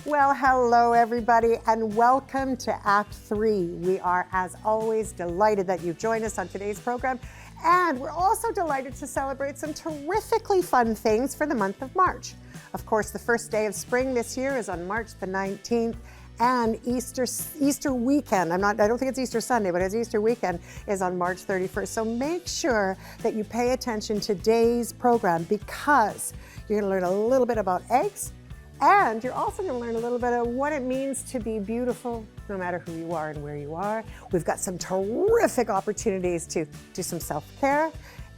Well, hello everybody and welcome to Act 3. We are, as always, delighted that you've joined us on today's program. And we're also delighted to celebrate some terrifically fun things for the month of March. Of course, the first day of spring this year is on March the 19th. And Easter weekend, I don't think it's Easter Sunday, but it's Easter weekend is on March 31st. So make sure that you pay attention to today's program because you're gonna learn a little bit about eggs, and you're also gonna learn a little bit of what it means to be beautiful, no matter who you are and where you are. We've got some terrific opportunities to do some self-care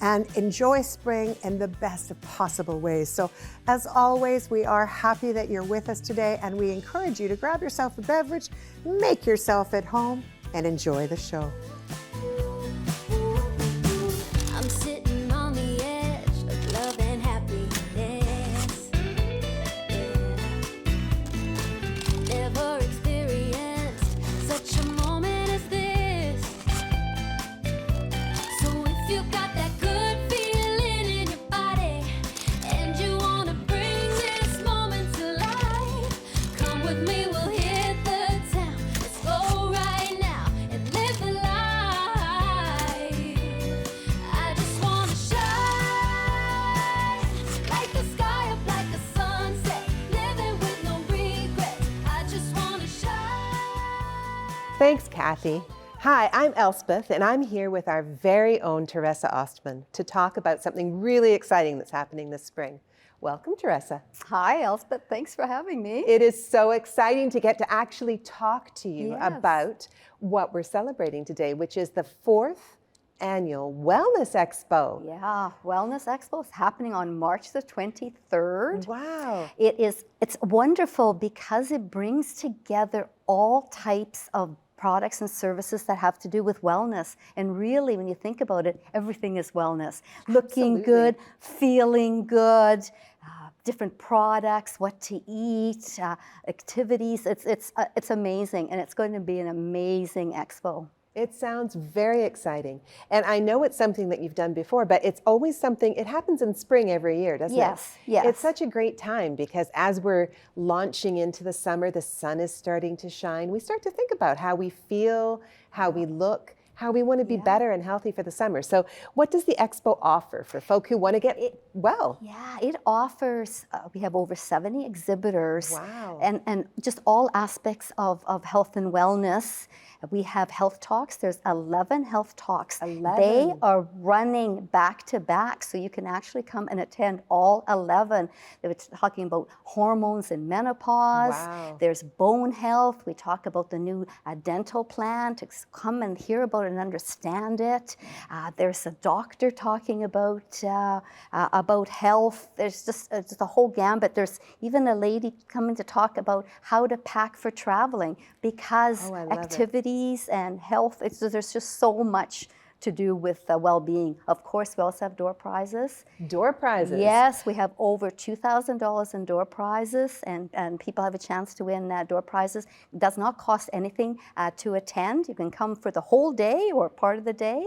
and enjoy spring in the best of possible ways. So as always, we are happy that you're with us today, and we encourage you to grab yourself a beverage, make yourself at home, and enjoy the show. I'm sitting on the edge of love and happiness. Never experienced such a moment as this. So if you got that good feeling in your body and you wanna bring this moment to life, come with me, we'll hit the town. Let's go right now and live the life. I just wanna shine like the sky up like a sunset, living with no regrets. I just wanna shine. Thanks, Kathy. Hi, I'm Elspeth, and I'm here with our very own Teresa Ostman to talk about something really exciting that's happening this spring. Welcome, Teresa. Hi, Elspeth. Thanks for having me. It is so exciting to get to actually talk to you Yes. about what we're celebrating today, which is the 4th annual Wellness Expo. Yeah, Wellness Expo is happening on March the 23rd. Wow. It's wonderful because it brings together all types of products and services that have to do with wellness. And really, when you think about it, everything is wellness. Looking Absolutely. good, feeling good, different products, what to eat, activities. It's amazing, and it's going to be an amazing expo. It sounds very exciting. And I know it's something that you've done before, but it's always something, it happens in spring every year, doesn't Yes, it? yes. It's such a great time because as we're launching into the summer, the sun is starting to shine. We start to think about how we feel, how we look, how we want to be better and healthy for the summer. So what does the Expo offer for folk who want to get well? Yeah, it offers, we have over 70 exhibitors. Wow. And just all aspects of health and wellness. We have health talks. There's 11 health talks. 11. They are running back to back, so you can actually come and attend all 11. They were talking about hormones and menopause. Wow. There's bone health. We talk about the new dental plan to come and hear about it and understand it. There's a doctor talking about health. There's just a whole gambit. There's even a lady coming to talk about how to pack for traveling because I love it. activities and health, there's just so much to do with well-being. Of course, we also have door prizes. Door prizes. Yes, we have over $2,000 in door prizes, and people have a chance to win door prizes. It does not cost anything to attend. You can come for the whole day or part of the day.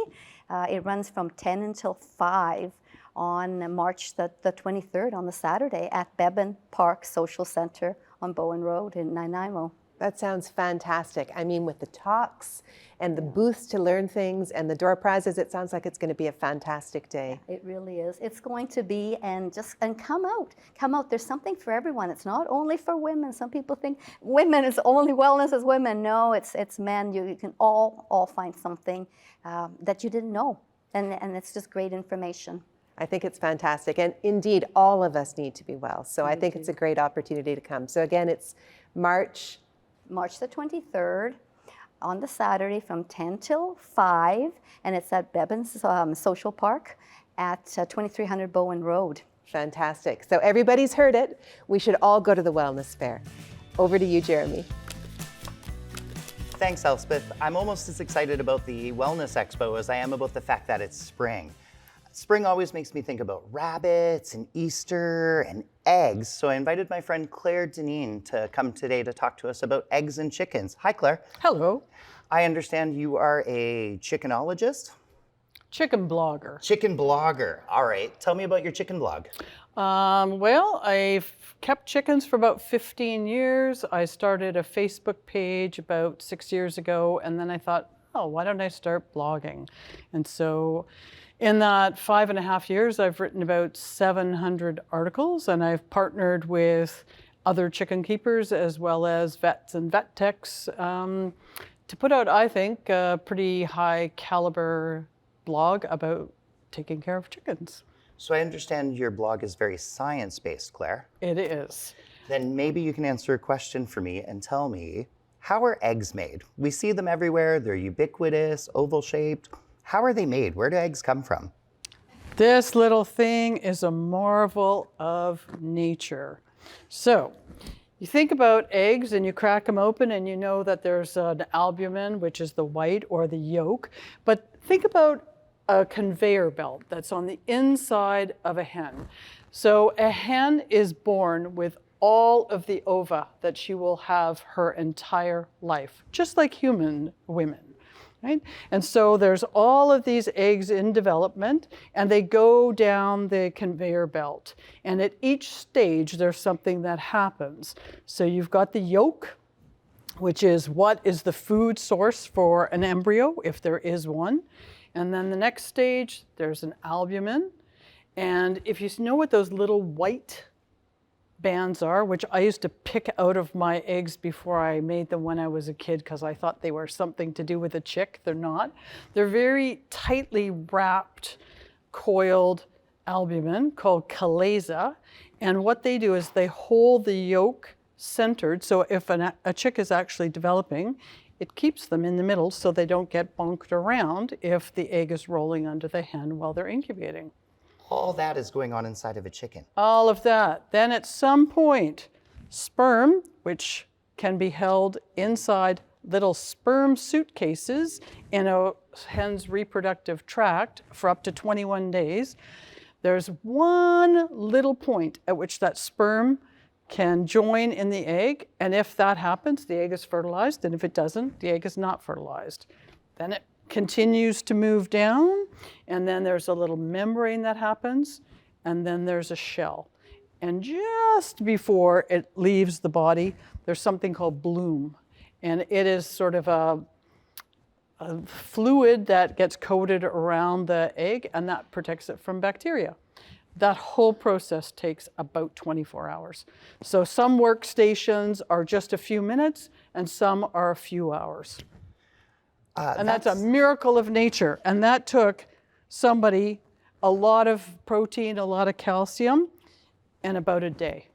It runs from 10 until 5 on March the 23rd, on the Saturday, at Beban Park Social Center on Bowen Road in Nanaimo. That sounds fantastic. I mean, with the talks and the booths to learn things and the door prizes, it sounds like it's going to be a fantastic day. It really is. It's going to be, and come out. Come out. There's something for everyone. It's not only for women. Some people think women is only wellness as women. No, it's men. You can all find something that you didn't know, and it's just great information. I think it's fantastic. And indeed, all of us need to be well. So I think it's a great opportunity to come. So again, it's March the 23rd on the Saturday from 10 till 5, and it's at Beban's Social Park at 2300 Bowen Road. Fantastic. So everybody's heard it. We should all go to the Wellness Fair. Over to you, Jeremy. Thanks, Elspeth. I'm almost as excited about the Wellness Expo as I am about the fact that it's spring. Spring always makes me think about rabbits and Easter and eggs, so I invited my friend Claire Denine to come today to talk to us about eggs and chickens. Hi, Claire. Hello. I understand you are a chickenologist? Chicken blogger. Chicken blogger. All right. Tell me about your chicken blog. Well, I've kept chickens for about 15 years. I started a Facebook page about 6 years ago, and then I thought, oh, why don't I start blogging? And so in that 5.5 years, I've written about 700 articles, and I've partnered with other chicken keepers as well as vets and vet techs to put out, I think, a pretty high caliber blog about taking care of chickens. So I understand your blog is very science-based, Claire. It is. Then maybe you can answer a question for me and tell me, how are eggs made? We see them everywhere. They're ubiquitous, oval-shaped. How are they made? Where do eggs come from? This little thing is a marvel of nature. So you think about eggs and you crack them open and you know that there's an albumin, which is the white or the yolk. But think about a conveyor belt that's on the inside of a hen. So a hen is born with all of the ova that she will have her entire life, just like human women. Right? And so there's all of these eggs in development, and they go down the conveyor belt. And at each stage, there's something that happens. So you've got the yolk, which is what is the food source for an embryo, if there is one. And then the next stage, there's an albumin. And if you know what those little white bands are, which I used to pick out of my eggs before I made them when I was a kid because I thought they were something to do with a chick. They're not. They're very tightly wrapped, coiled albumin called chalaza. And what they do is they hold the yolk centered. So if a chick is actually developing, it keeps them in the middle so they don't get bonked around if the egg is rolling under the hen while they're incubating. All that is going on inside of a chicken. All of that. Then at some point, sperm, which can be held inside little sperm suitcases in a hen's reproductive tract for up to 21 days, there's one little point at which that sperm can join in the egg, and if that happens, the egg is fertilized, and if it doesn't, the egg is not fertilized. Then it continues to move down, and then there's a little membrane that happens, and then there's a shell. And just before it leaves the body, there's something called bloom, and it is sort of a fluid that gets coated around the egg, and that protects it from bacteria. That whole process takes about 24 hours. So some workstations are just a few minutes, and some are a few hours. And that's a miracle of nature. And that took somebody a lot of protein, a lot of calcium, and about a day.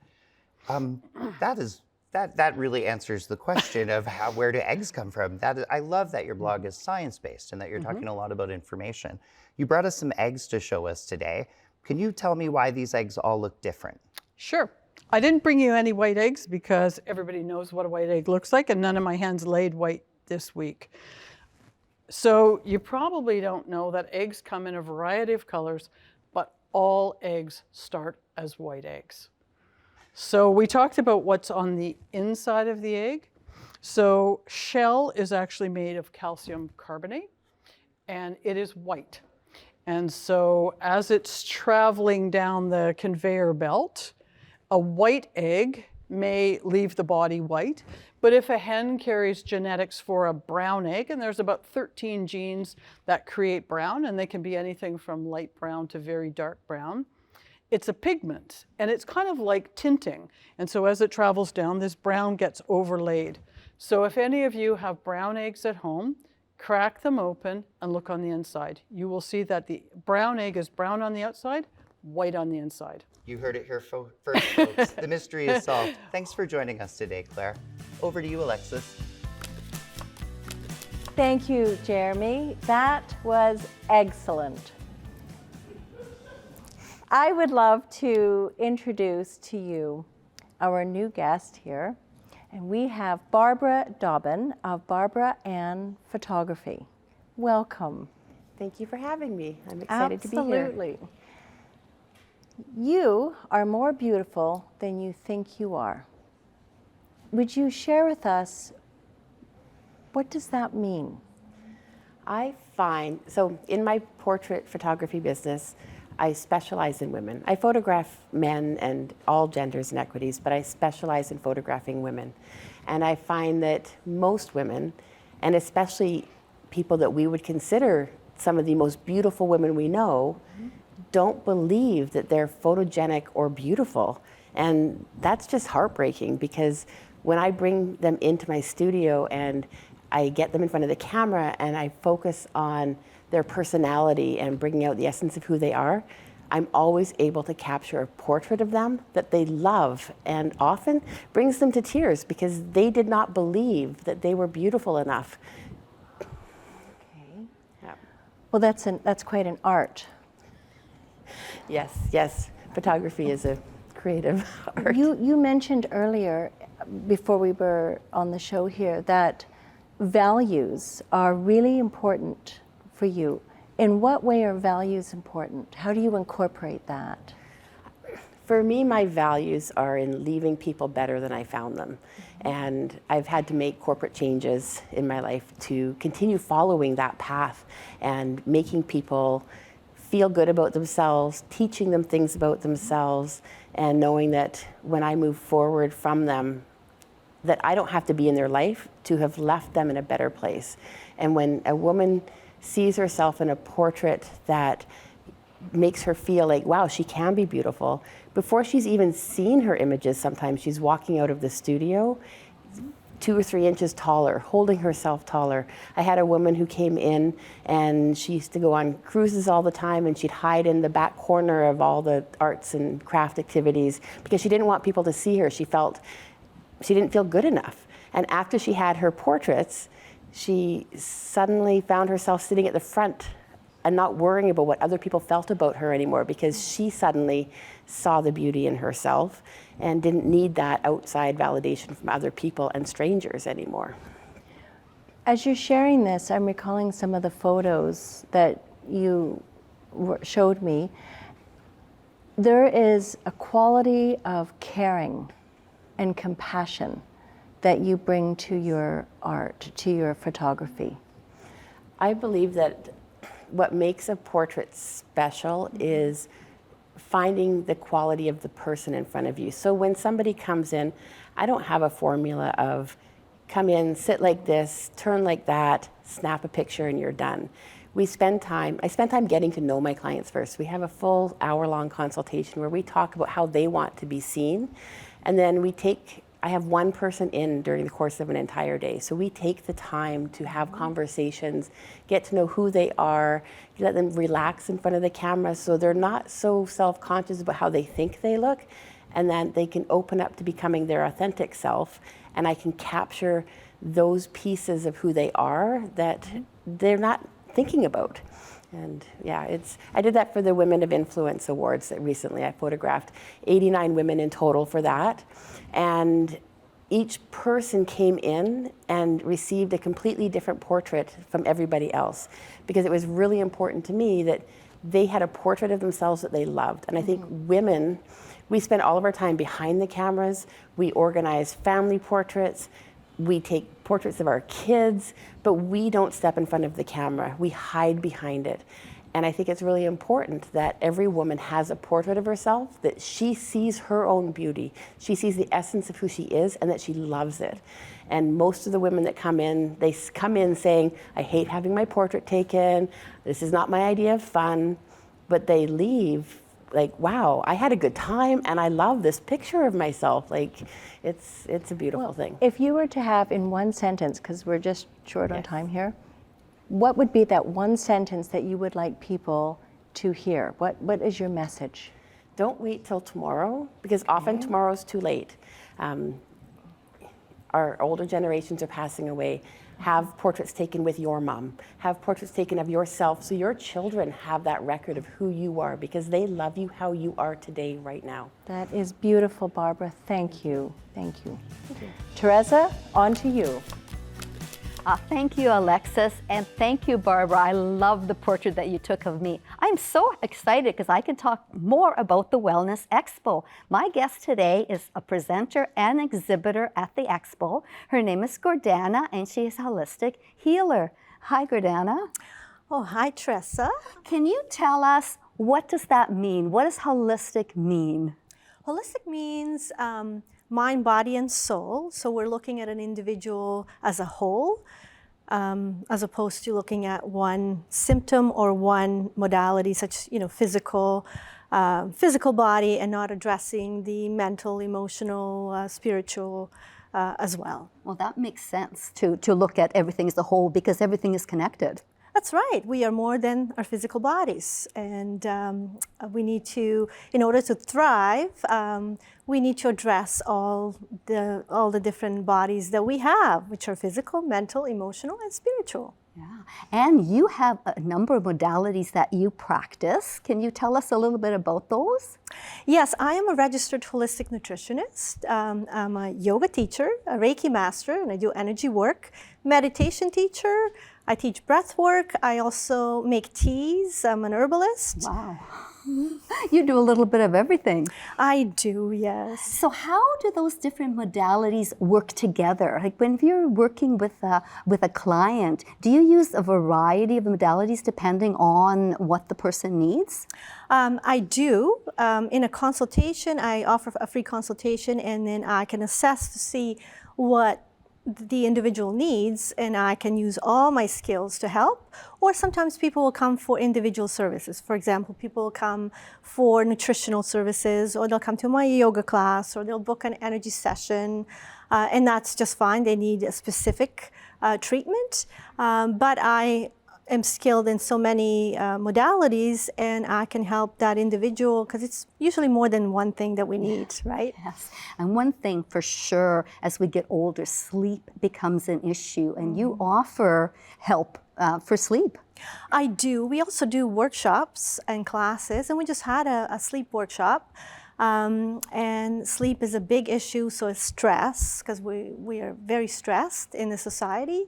That really answers the question of where do eggs come from. I love that your blog is science-based and that you're talking a lot about information. You brought us some eggs to show us today. Can you tell me why these eggs all look different? Sure. I didn't bring you any white eggs because everybody knows what a white egg looks like, and none of my hens laid white this week. So you probably don't know that eggs come in a variety of colors, but all eggs start as white eggs. So we talked about what's on the inside of the egg. So shell is actually made of calcium carbonate, and it is white. And so as it's traveling down the conveyor belt, a white egg may leave the body white, but if a hen carries genetics for a brown egg, and there's about 13 genes that create brown, and they can be anything from light brown to very dark brown, it's a pigment, and it's kind of like tinting. And so as it travels down, this brown gets overlaid. So if any of you have brown eggs at home, crack them open and look on the inside. You will see that the brown egg is brown on the outside, white on the inside. You heard it here first, folks. The mystery is solved. Thanks for joining us today, Claire. Over to you, Alexis. Thank you, Jeremy. That was excellent. I would love to introduce to you our new guest here. And we have Barbara Dobbyn of Barbara Anne Photography. Welcome. Thank you for having me. I'm excited to be here. Absolutely. You are more beautiful than you think you are. Would you share with us, what does that mean? I find, so in my portrait photography business, I specialize in women. I photograph men and all genders and equities, but I specialize in photographing women. And I find that most women, and especially people that we would consider some of the most beautiful women we know, don't believe that they're photogenic or beautiful. And that's just heartbreaking, because when I bring them into my studio and I get them in front of the camera and I focus on their personality and bringing out the essence of who they are, I'm always able to capture a portrait of them that they love, and often brings them to tears because they did not believe that they were beautiful enough. Okay. Yeah. Well, that's quite an art. Yes. Photography is a creative art. You mentioned earlier, before we were on the show here, that values are really important for you. In what way are values important? How do you incorporate that? For me, my values are in leaving people better than I found them. And I've had to make corporate changes in my life to continue following that path and making people feel good about themselves, teaching them things about themselves, and knowing that when I move forward from them, that I don't have to be in their life to have left them in a better place. And when a woman sees herself in a portrait that makes her feel like, wow, she can be beautiful, before she's even seen her images, sometimes she's walking out of the studio 2 or 3 inches taller, holding herself taller. I had a woman who came in and she used to go on cruises all the time, and she'd hide in the back corner of all the arts and craft activities because she didn't want people to see her. She felt she didn't feel good enough. And after she had her portraits, she suddenly found herself sitting at the front and not worrying about what other people felt about her anymore, because she suddenly saw the beauty in herself and didn't need that outside validation from other people and strangers anymore. As you're sharing this, I'm recalling some of the photos that you showed me. There is a quality of caring and compassion that you bring to your art, to your photography. I believe that what makes a portrait special is finding the quality of the person in front of you. So when somebody comes in, I don't have a formula of come in, sit like this, turn like that, snap a picture, and you're done. I spend time getting to know my clients first. We have a full hour-long consultation where we talk about how they want to be seen. And then I have one person in during the course of an entire day. So we take the time to have conversations, get to know who they are, let them relax in front of the camera so they're not so self-conscious about how they think they look, and then they can open up to becoming their authentic self, and I can capture those pieces of who they are that they're not thinking about. And yeah, I did that for the Women of Influence Awards that recently. I photographed 89 women in total for that. And each person came in and received a completely different portrait from everybody else, because it was really important to me that they had a portrait of themselves that they loved. And I think women, we spend all of our time behind the cameras. We organize family portraits. We take portraits of our kids, but we don't step in front of the camera. We hide behind it. And I think it's really important that every woman has a portrait of herself, that she sees her own beauty. She sees the essence of who she is, and that she loves it. And most of the women that come in, they come in saying, I hate having my portrait taken. This is not my idea of fun. But they leave like, wow, I had a good time and I love this picture of myself. Like, it's a beautiful thing. If you were to have in one sentence, because we're just short on time here, what would be that one sentence that you would like people to hear? What is your message? Don't wait till tomorrow, because often tomorrow's too late. Our older generations are passing away. Have portraits taken with your mom. Have portraits taken of yourself so your children have that record of who you are, because they love you how you are today, right now. That is beautiful, Barbara. Thank you. Thank you. Thank you. Teresa, on to you. Thank you, Alexis, and thank you, Barbara. I love the portrait that you took of me. I'm so excited because I can talk more about the Wellness Expo. My guest today is a presenter and exhibitor at the Expo. Her name is Gordana, and she is a holistic healer. Hi, Gordana. Oh, hi, Teresa. Can you tell us What does that mean? What does holistic mean? Holistic means mind, body, and soul. So we're looking at an individual as a whole, as opposed to looking at one symptom or one modality, such physical body, and not addressing the mental, emotional, spiritual as well. Well, that makes sense to look at everything as a whole because everything is connected. That's right. We are more than our physical bodies, and we need to, in order to thrive, we need to address all the different bodies that we have, which are physical, mental, emotional, and spiritual. Yeah, and you have a number of modalities that you practice. Can you tell us a little bit about those? Yes, I am a registered holistic nutritionist. I'm a yoga teacher, a Reiki master, and I do energy work, meditation teacher. I teach breath work. I also make teas. I'm an herbalist. Wow. You do a little bit of everything. I do, yes. So how do those different modalities work together? Like when you're working with a client, do you use a variety of modalities depending on what the person needs? I do. In a consultation, I offer a free consultation, and then I can assess to see what the individual needs, and I can use all my skills to help. Or sometimes people will come for individual services. For example, people will come for nutritional services, or they'll come to my yoga class, or they'll book an energy session, and that's just fine. They need a specific treatment, but I am skilled in so many modalities, and I can help that individual because it's usually more than one thing that we need, right? Yes, and one thing for sure, as we get older, sleep becomes an issue, and you offer help for sleep. I do. We also do workshops and classes, and we just had a sleep workshop. And sleep is a big issue, so is stress, because we are very stressed in the society.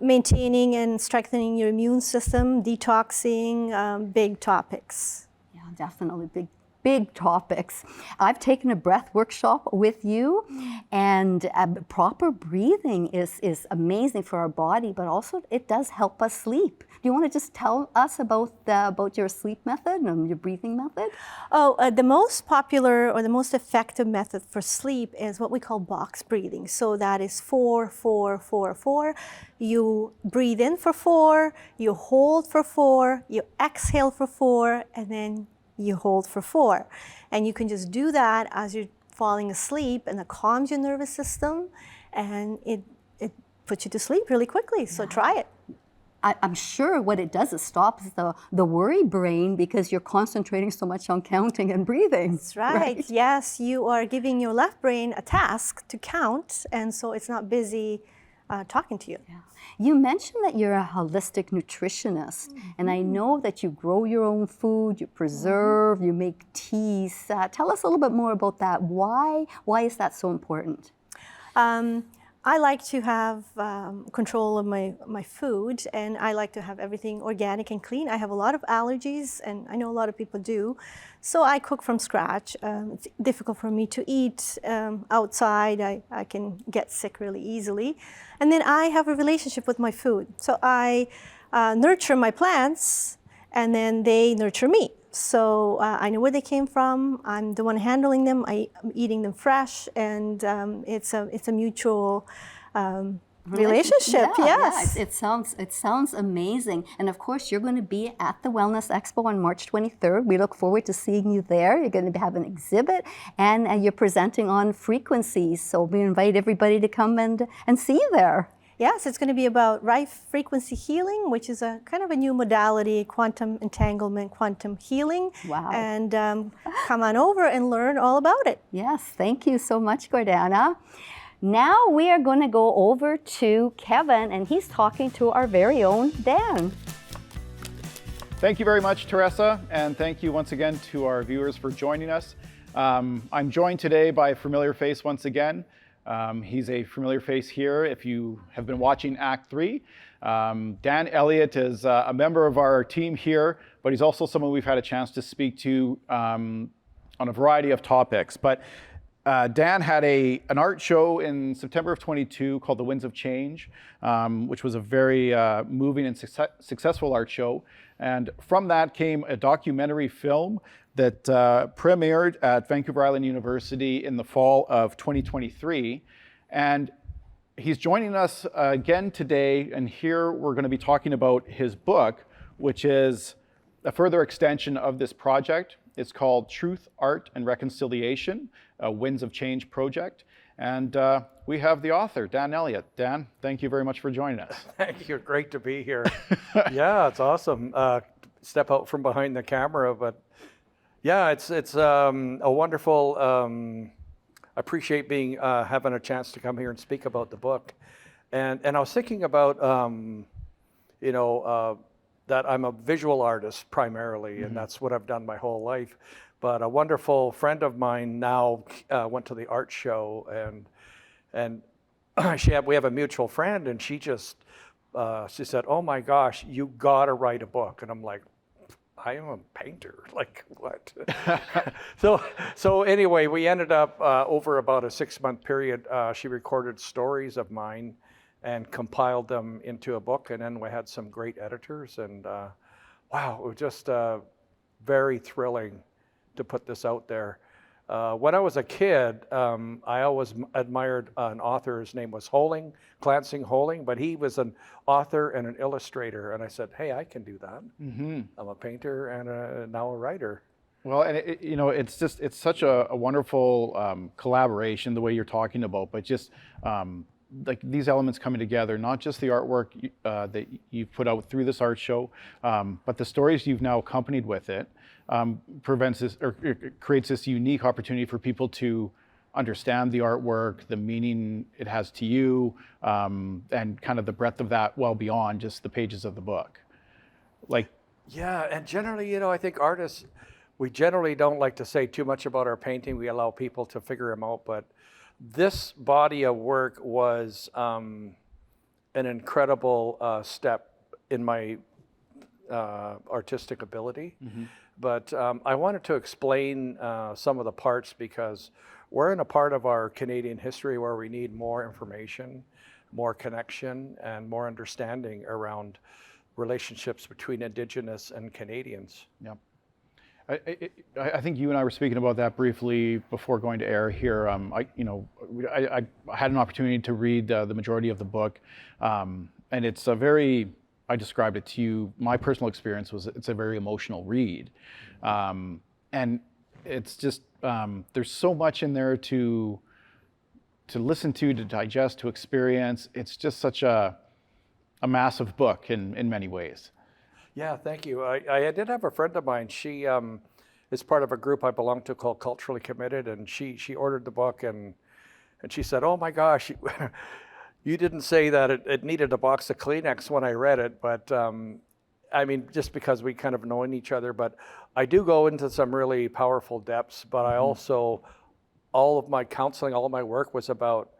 Maintaining and strengthening your immune system, detoxing, big topics. Yeah, definitely big topics. I've taken a breath workshop with you, and proper breathing is amazing for our body, but also it does help us sleep. Do you want to just tell us about your sleep method and your breathing method? The most popular or the most effective method for sleep is what we call box breathing. So that is 4, 4, 4, 4. You breathe in for 4, you hold for 4, you exhale for 4, and then you hold for 4. And you can just do that as you're falling asleep, and it calms your nervous system, and it puts you to sleep really quickly. So try it. I'm sure what it does is stops the worry brain because you're concentrating so much on counting and breathing. That's right. Yes, you are giving your left brain a task to count, and so it's not busy talking to you. Yeah. You mentioned that you're a holistic nutritionist, and I know that you grow your own food, you preserve, you make teas. Tell us a little bit more about that. Why is that so important? I like to have control of my food, and I like to have everything organic and clean. I have a lot of allergies, and I know a lot of people do. So I cook from scratch. It's difficult for me to eat outside. I can get sick really easily. And then I have a relationship with my food. So I nurture my plants, and then they nurture me. So I know where they came from. I'm the one handling them. I'm eating them fresh, and it's a mutual relationship. Yes. Yeah, it sounds amazing. And of course, you're going to be at the Wellness Expo on March 23rd. We look forward to seeing you there. You're going to have an exhibit, and you're presenting on frequencies. So we invite everybody to come and see you there. Yes, it's going to be about right frequency healing, which is a kind of a new modality, quantum entanglement, quantum healing. Wow. And come on over and learn all about it. Yes, thank you so much, Gordana. Now we are going to go over to Kevin, and he's talking to our very own Dan. Thank you very much, Teresa, and thank you once again to our viewers for joining us. I'm joined today by a familiar face once again. He's a familiar face here if you have been watching Act 3. Dan Elliot is a member of our team here, but he's also someone we've had a chance to speak to on a variety of topics. But Dan had an art show in September of 22 called The Winds of Change, which was a very moving and successful art show. And from that came a documentary film that premiered at Vancouver Island University in the fall of 2023. And he's joining us again today, and here we're going to be talking about his book, which is a further extension of this project. It's called Truth, Art, and Reconciliation, a Winds of Change project. And we have the author, Dan Elliot. Dan, thank you very much for joining us. Thank you. Great to be here. Yeah, it's awesome. Step out from behind the camera, but yeah, it's a wonderful. I appreciate being having a chance to come here and speak about the book, and I was thinking about that I'm a visual artist primarily, and that's what I've done my whole life. But a wonderful friend of mine now went to the art show, and we have a mutual friend, and she said, "Oh my gosh, you gotta write a book," and I'm like, I am a painter, like what? So anyway, we ended up over about a 6-month period. She recorded stories of mine and compiled them into a book, and then we had some great editors, and wow, it was just very thrilling to put this out there. When I was a kid, I always admired an author. His name was Clancy Holing, but he was an author and an illustrator. And I said, hey, I can do that. I'm a painter and now a writer. Well, and it's such a wonderful collaboration, the way you're talking about, but just like these elements coming together, not just the artwork that you've put out through this art show, but the stories you've now accompanied with it, creates this unique opportunity for people to understand the artwork, the meaning it has to you, and kind of the breadth of that well beyond just the pages of the book. Yeah, and generally, I think artists, we generally don't like to say too much about our painting. We allow people to figure them out, but this body of work was an incredible step in my artistic ability. But I wanted to explain some of the parts because we're in a part of our Canadian history where we need more information, more connection, and more understanding around relationships between Indigenous and Canadians. Yeah. I think you and I were speaking about that briefly before going to air here. I had an opportunity to read the majority of the book, and it's a very, I described it to you, my personal experience was it's a very emotional read. And it's just, there's so much in there to listen to digest, to experience. It's just such a massive book in many ways. Yeah, thank you. I did have a friend of mine. She is part of a group I belong to called Culturally Committed, and she ordered the book, and she said, "Oh my gosh, you didn't say that it needed a box of Kleenex when I read it." But I mean, just because we kind of knowing each other, but I do go into some really powerful depths. But I also, all of my counseling, all of my work was about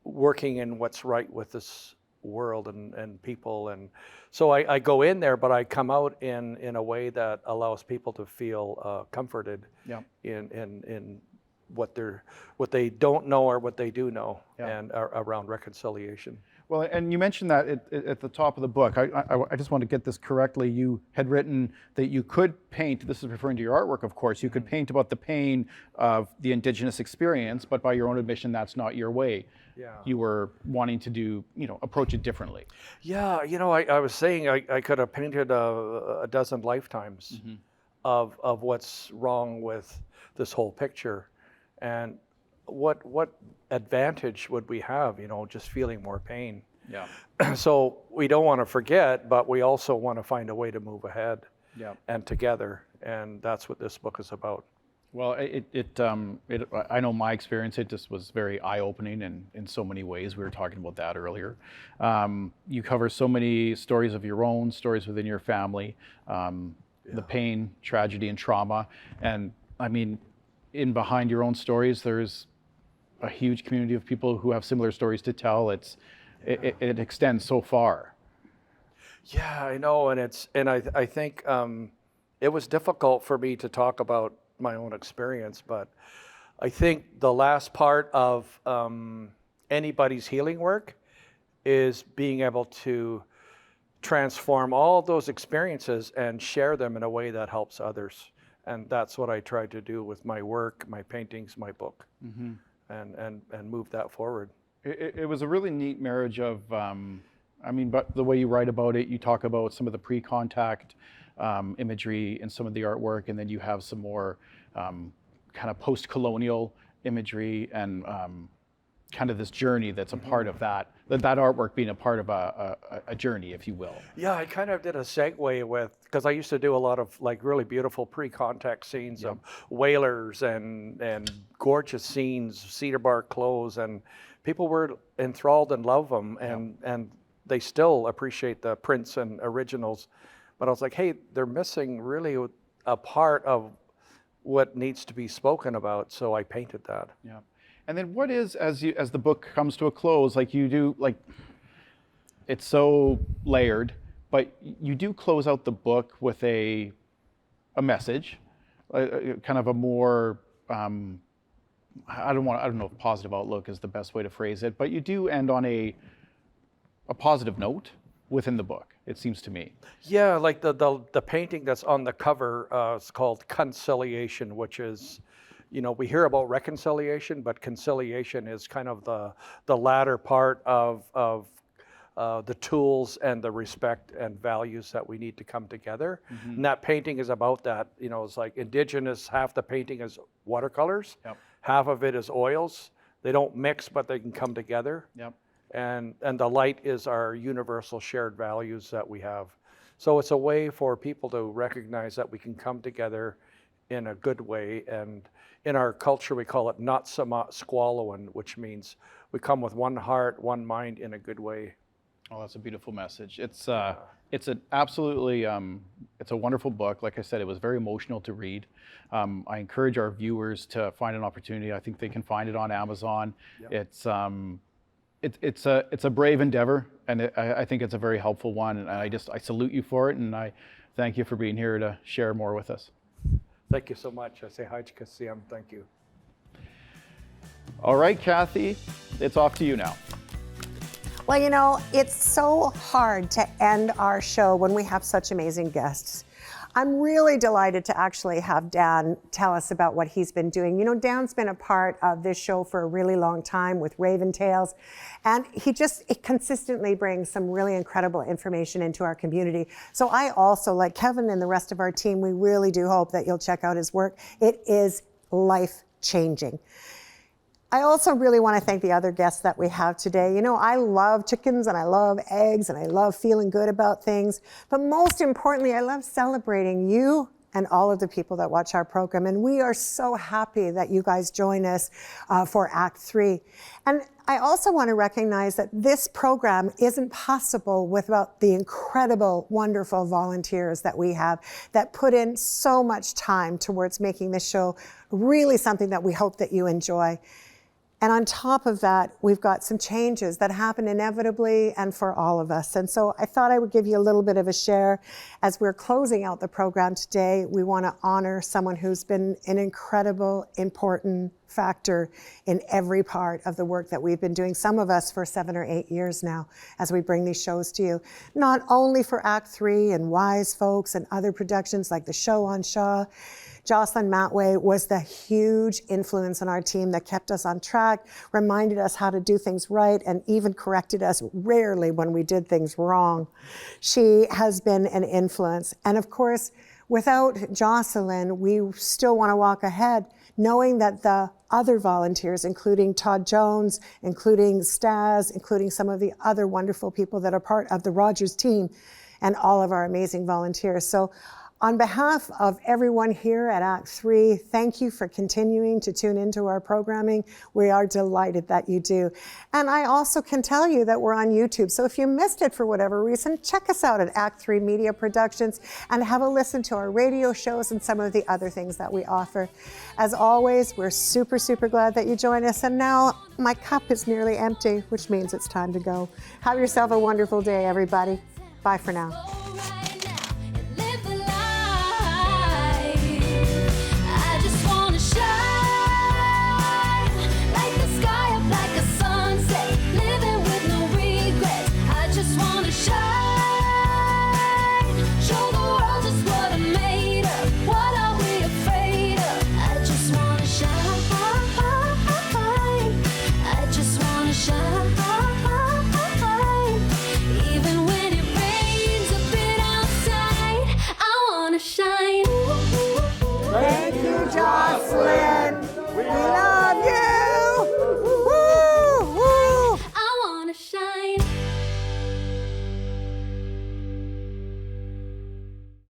working in what's right with this world and people, and so I go in there, but I come out in a way that allows people to feel comforted in what they don't know or what they do know, and around reconciliation. Well, and you mentioned that at the top of the book. I just want to get this correctly. You had written that you could paint, this is referring to your artwork, of course, you could paint about the pain of the Indigenous experience, but by your own admission, that's not your way. Yeah. You were wanting to do, approach it differently. Yeah, I was saying I could have painted a dozen lifetimes of what's wrong with this whole picture. And what advantage would we have, just feeling more pain? Yeah. So we don't want to forget, but we also want to find a way to move ahead and together. And that's what this book is about. Well, I know my experience, it just was very eye-opening in so many ways. We were talking about that earlier. You cover so many stories of your own, stories within your family, the pain, tragedy, and trauma. And I mean, in behind your own stories, there's a huge community of people who have similar stories to tell. It extends so far. Yeah, I know, and I think it was difficult for me to talk about my own experience, but I think the last part of anybody's healing work is being able to transform all those experiences and share them in a way that helps others. And that's what I try to do with my work, my paintings, my book, and move that forward. It was a really neat marriage of, I mean, but the way you write about it, you talk about some of the pre-contact imagery in some of the artwork, and then you have some more kind of post-colonial imagery and kind of this journey that's a part of that artwork being a part of a journey, if you will. Yeah, I kind of did a segue with, because I used to do a lot of like really beautiful pre-contact scenes of whalers and gorgeous scenes, cedar bark clothes, and people were enthralled and love them, and they still appreciate the prints and originals. But I was like, hey, they're missing really a part of what needs to be spoken about, so I painted that. Yeah. And then what is, as the book comes to a close, like you do, like it's so layered, but you do close out the book with a message, kind of a more, I don't know if positive outlook is the best way to phrase it, but you do end on a positive note within the book, it seems to me. Yeah, like the painting that's on the cover is called Conciliation, which is, you know, we hear about reconciliation, but conciliation is kind of the latter part of the tools and the respect and values that we need to come together. And that painting is about that. You know, it's like Indigenous, half the painting is watercolors, half of it is oils. They don't mix, but they can come together. And the light is our universal shared values that we have. So it's a way for people to recognize that we can come together in a good way. And in our culture, we call it not squallowing, which means we come with one heart, one mind in a good way. Oh, that's a beautiful message. It's an absolutely, it's a wonderful book. Like I said, it was very emotional to read. I encourage our viewers to find an opportunity. I think they can find it on Amazon. It's a brave endeavor, and I think it's a very helpful one. And I salute you for it, and I thank you for being here to share more with us. Thank you so much. I say hi to Kassim. Thank you. All right, Kathy, it's off to you now. Well, you know, it's so hard to end our show when we have such amazing guests. I'm really delighted to actually have Dan tell us about what he's been doing. You know, Dan's been a part of this show for a really long time with Raven Tales, and he consistently brings some really incredible information into our community. So I also, like Kevin and the rest of our team, we really do hope that you'll check out his work. It is life-changing. I also really want to thank the other guests that we have today. You know, I love chickens and I love eggs and I love feeling good about things. But most importantly, I love celebrating you and all of the people that watch our program. And we are so happy that you guys join us for Act 3. And I also want to recognize that this program isn't possible without the incredible, wonderful volunteers that we have that put in so much time towards making this show really something that we hope that you enjoy. And on top of that, we've got some changes that happen inevitably and for all of us. And so I thought I would give you a little bit of a share. As we're closing out the program today, we want to honor someone who's been an incredible, important factor in every part of the work that we've been doing, some of us for 7 or 8 years now, as we bring these shows to you. Not only for Act 3 and Wise Folks and other productions like The Show on Shaw, Jocelyn Matway was the huge influence on our team that kept us on track, reminded us how to do things right, and even corrected us rarely when we did things wrong. She has been an influence. And of course, without Jocelyn, we still want to walk ahead, knowing that the other volunteers, including Todd Jones, including Stas, including some of the other wonderful people that are part of the Rogers team, and all of our amazing volunteers. So on behalf of everyone here at Act 3, thank you for continuing to tune into our programming. We are delighted that you do. And I also can tell you that we're on YouTube. So if you missed it for whatever reason, check us out at Act 3 Media Productions and have a listen to our radio shows and some of the other things that we offer. As always, we're super, super glad that you join us. And now my cup is nearly empty, which means it's time to go. Have yourself a wonderful day, everybody. Bye for now. Living with no regrets. I just wanna shine. Jocelyn.